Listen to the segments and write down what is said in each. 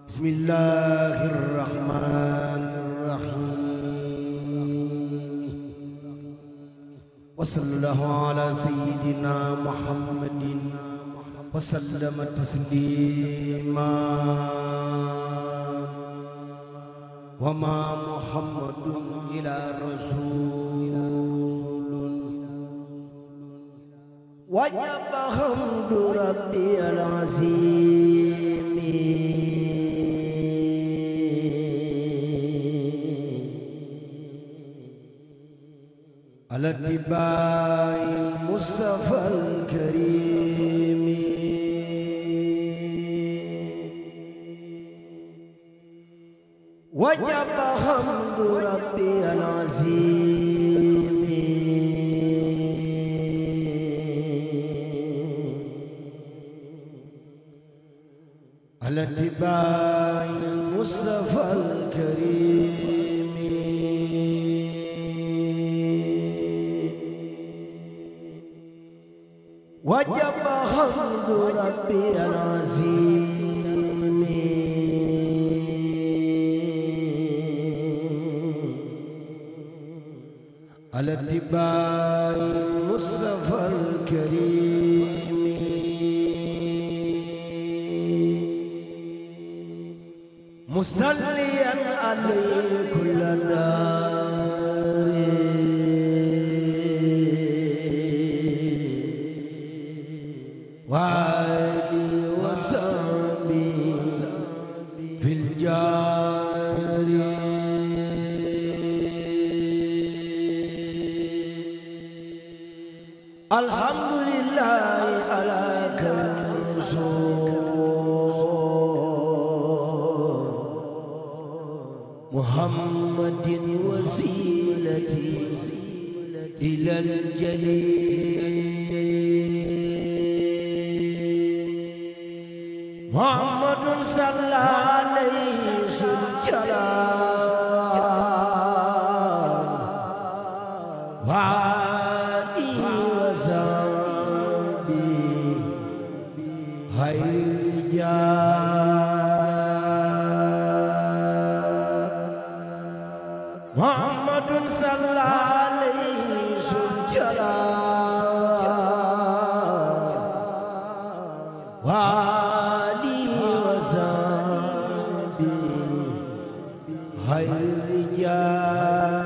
Bismillahirrahmanirrahim. Wa sallallahu ala sayyidina Muhammadin wa sallama taslima. Wa ma Muhammadun ila rasulun wajaba hamdu rabbiyal azim. على اتباع المصطفى الكريم وجب حمد ربي العظيم على اتباع المصطفى الكريم وجب حمد ربي العظيم على اتباع المصطفى الكريم مصليا عليه كل دار وآله وصحبه في الجار الحمد لله على كون الرسول محمد وسيلتي إلى الجليل محمد صلى عليه الجلال وآله وصحبه خير الرجال محمد صلى عليه الجلال خير الرجال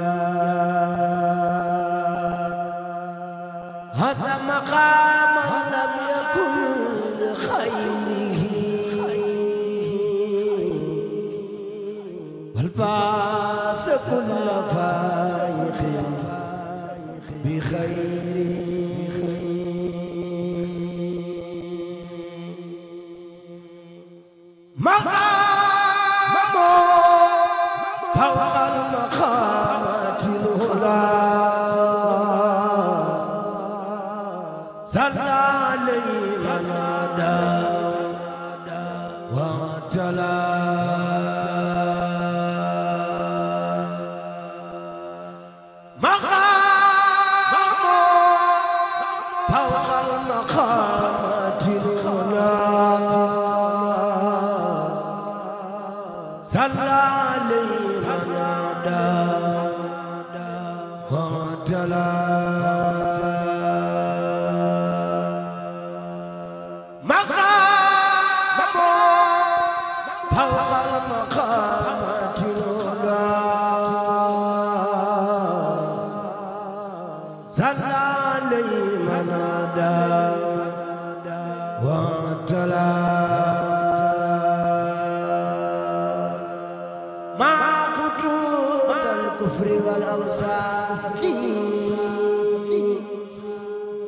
هذا مقام لم يكن لخيره بل فاز كل فائق بخيره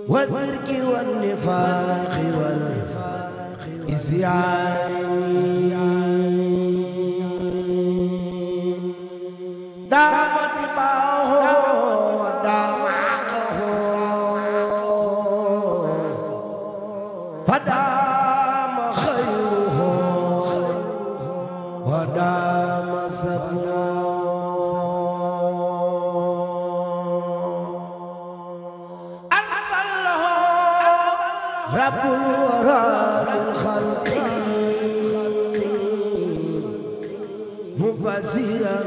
والذرك والنفاق والإسيان دامت باهو ودام عقه فدام خيره ودام سبنا رب الورى للخلق مبشرا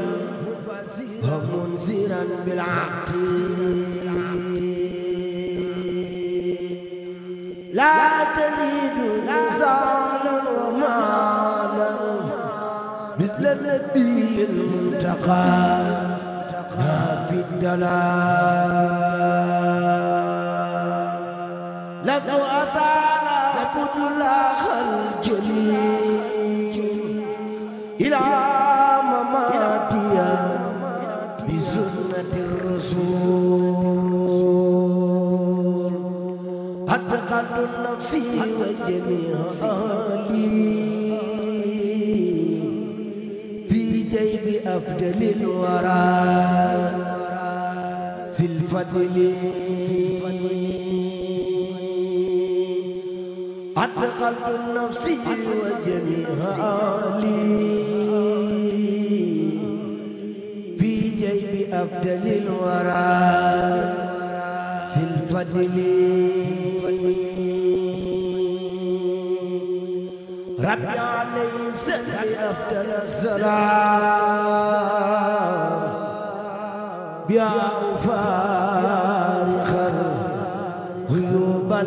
ومنذرا بالحق لا تلد نزالا ومالا مثل النبي المنتقى في الدلال لست أزال أعبد الله الجليل إلى مماتي بسنة الرسول أتقن نفسي وجميع أهلي في جيب أفضل الورى ذي الفضل أدخلت نفسي وجميع أهلي في جيب أفضل الورى ذي الفضل ربي عليه سلبي أفضل السلام بيا فارخا غيوبا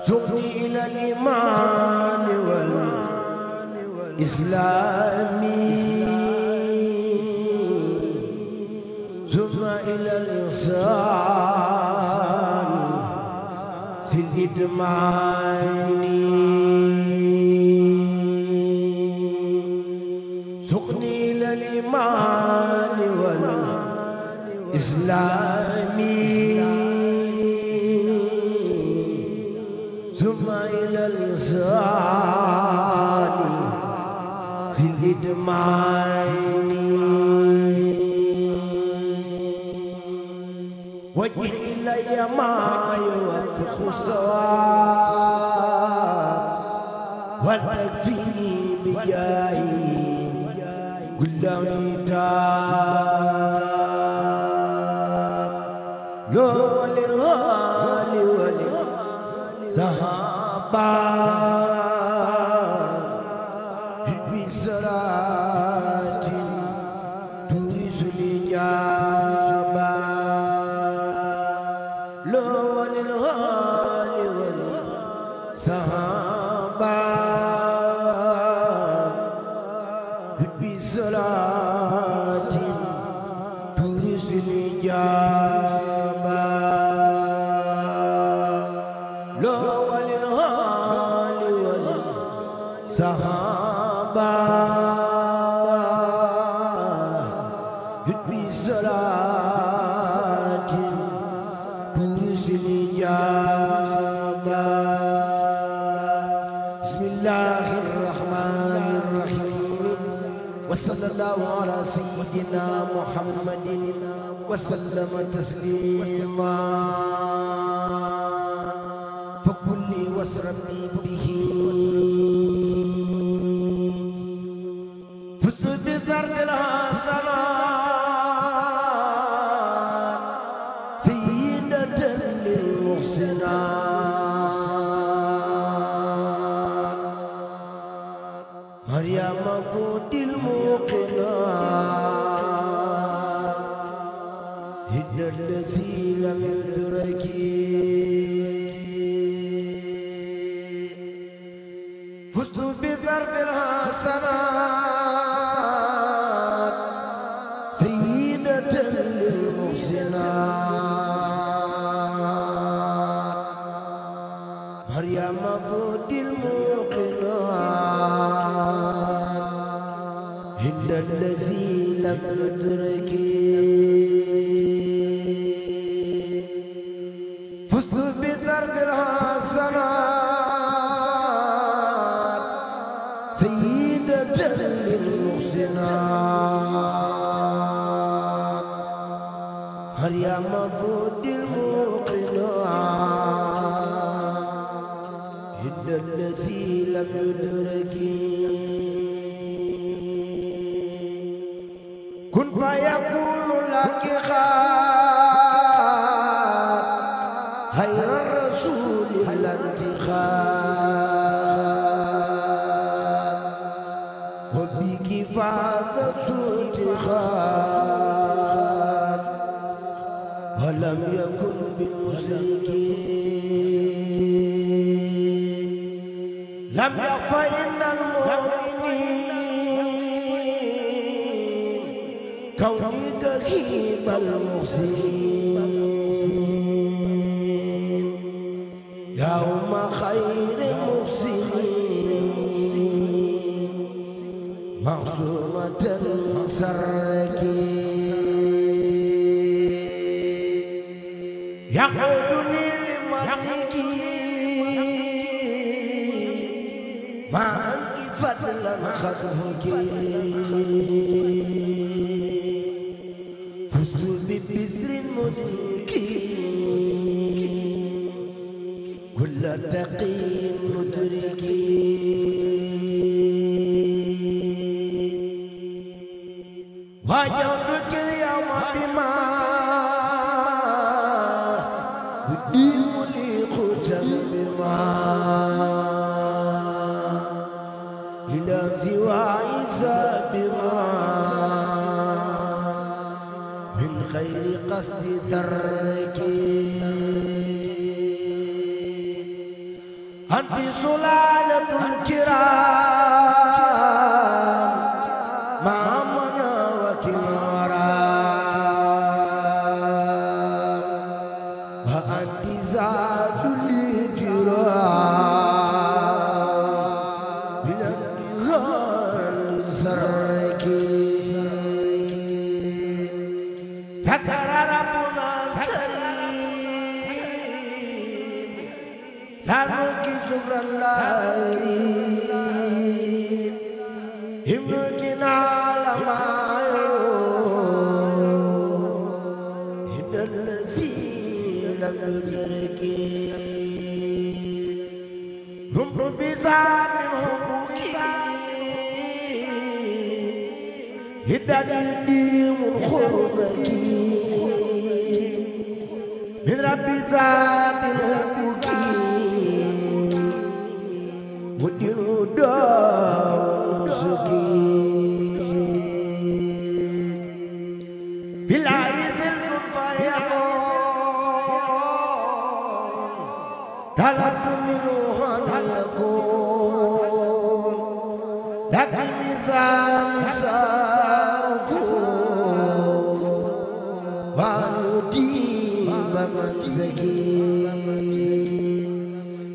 سقني إلى الإيمان والإسلام ثم إلى الإحسان ذي الإدمان سقني إلى الإيمان والإسلام ثم إلى الإحسان ذي الإدمان وجه إلي ما يوفق الصواب وتكفيني بجاهي كل عتاب لو وللغال وللصحابة بسرات تورث الإجابة لو وللغال وللصحابة بسرات تورث الإجابة لو وللغال وللصحابة بسرات تورث الإجابة بسم الله الرحمن الرحيم وصلى الله على سيدنا محمد وسلم تسليما فكلي واسربي به فزت بزرق الحسنات سيدة للمحسنات مريم فوت الموقنات هد الذي لم يدرك فزت بزرق الحسنات سيدة للمحسنات مريم فوت الموقنات هند الذي لم يدرك فزت بزرق الحسنات سيدة للمحسنات مريم فوت الموقنات هند الذي لم يدرك كن فيكون لك خات خير الرسول الانتخاب لم يكن بالمشركين لم يخف إن المؤمنين كوني كهيب المحسنين يوم خير محسنين معصومة سركي يقودني لملكي ما أنت فضلا خدمك فزت ببزر مدركي كل تقي مدركي واجهتك اليوم بما قديم لي ختم بما إلى سوى عيسى بما من خير قصد دركي أنت سلالة الكرام مع منا وكنارا وأنت ذات الإجرام بالانتهاء لسركي سكر ربنا الكريم سنك شكر الله همكنا على ما يروم إن الذين لم يدركوا رمت بزام منهم هداني ديم خربكي من رب ذات الحبكي ودين دار سكي بالعيد الكن فيكون طلبت منه أن يكون لكن نظام ساركون ونديب من زكي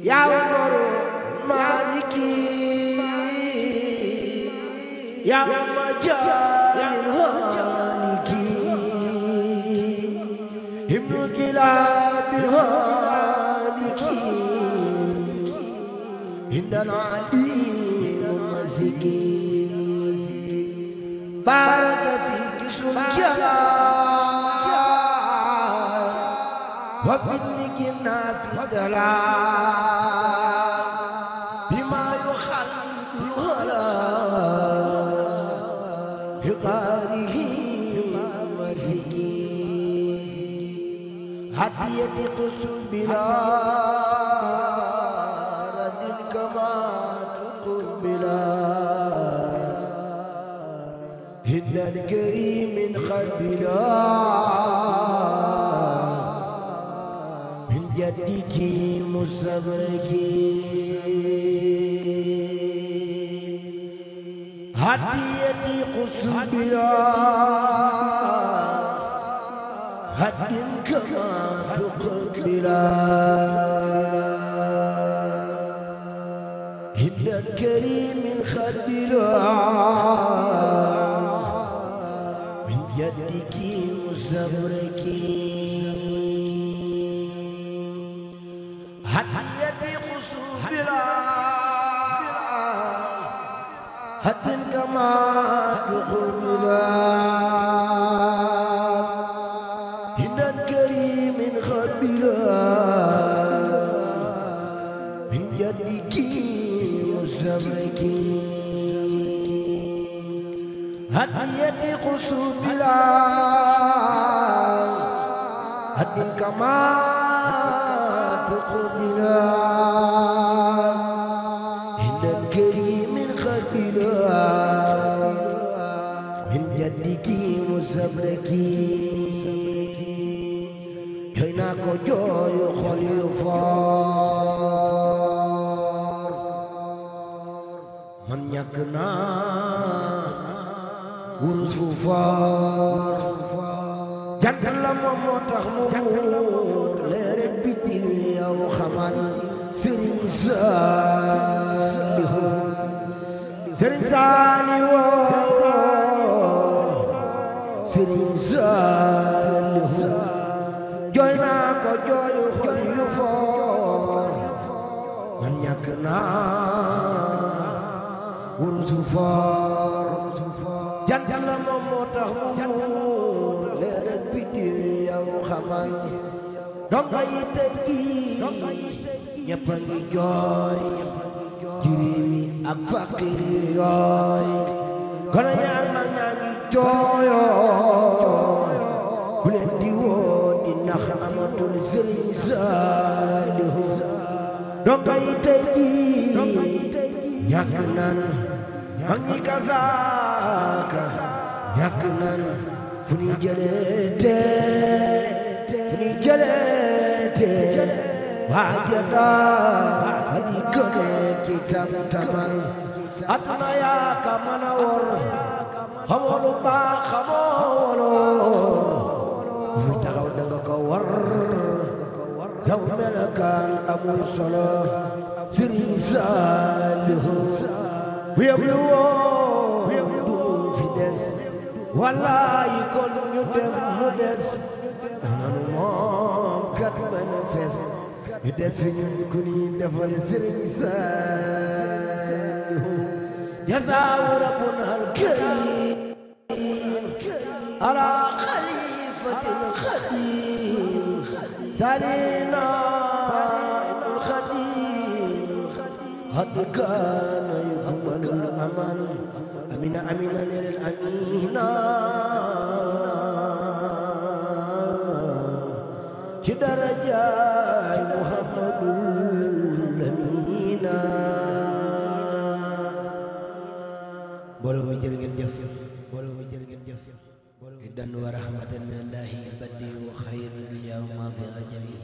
يا عمر مالكي يا مجال الهالكي ابن كلاب هالكي عند العليم المزكي بارك فيك سلجان وفتنك النافي دلال بما يخلد الهلال بقاره مزكي هدية قصو بلا رد كما تقبلا هد الكريم خبلا من جدك مصبرك هديتي قصبلا هد كما تقبلا هد الكريم خبلا من جدك مصبرك هديتي قصبلا هد كما تقبلا هد الكريم خبلا من جدك مصبرك هديتي قصبلا هد كما تقبلا عند الكريم خبلا من جدك مصبرك naa ko jooyu xol yu foor man ñàkk naa wurus fu foor jant la moom moo tax mu muur leer ak biddiw yow xamal Sëriñ Saalihu Sëriñ Saalihu Sëriñ Saalihu jooy naa ko jooyu xol yu foor man ñàkk naa wurus fu foor jant la moom moo tax mu muur leer ak biddiw yow xamal donga yi tey jii ñëpp a ngi jooy jirim yi ak fakir yi yooy gone yaa ma ñaa ngi jooyoo ku leen di woo di nax amatul Sëriñ Saalihu donga yi tey jii ñàkk nan ma ngi kasaaka ñàkk nan fu ñuy jëlee tee waaja daa hadi gone ci tam-tamal aduna yaa ka mën a wor xamoo lu baax xamoo woloor fu taxaw danga ko war saw melakaan amul solo Sëriñ Saalihu bu yeblu woo du fi des wallaahi kon ñu dem mu des nanu moom kat manifes ñu des fi ñun ku ni defal Sëriñ Saalihu jazaahu rabbuna al-kariim ala xalifatil xadiim salina ibnul xadiim xad kaana yu'malul amal amina amina neel amina ci darajaay Muhammadul Amina mbooloo mi jërë ngeen jëf mbooloo mi jërë ngeen jëf ridan wa rahmatan minallahi badi wa xayri dunya wa ma fi ajami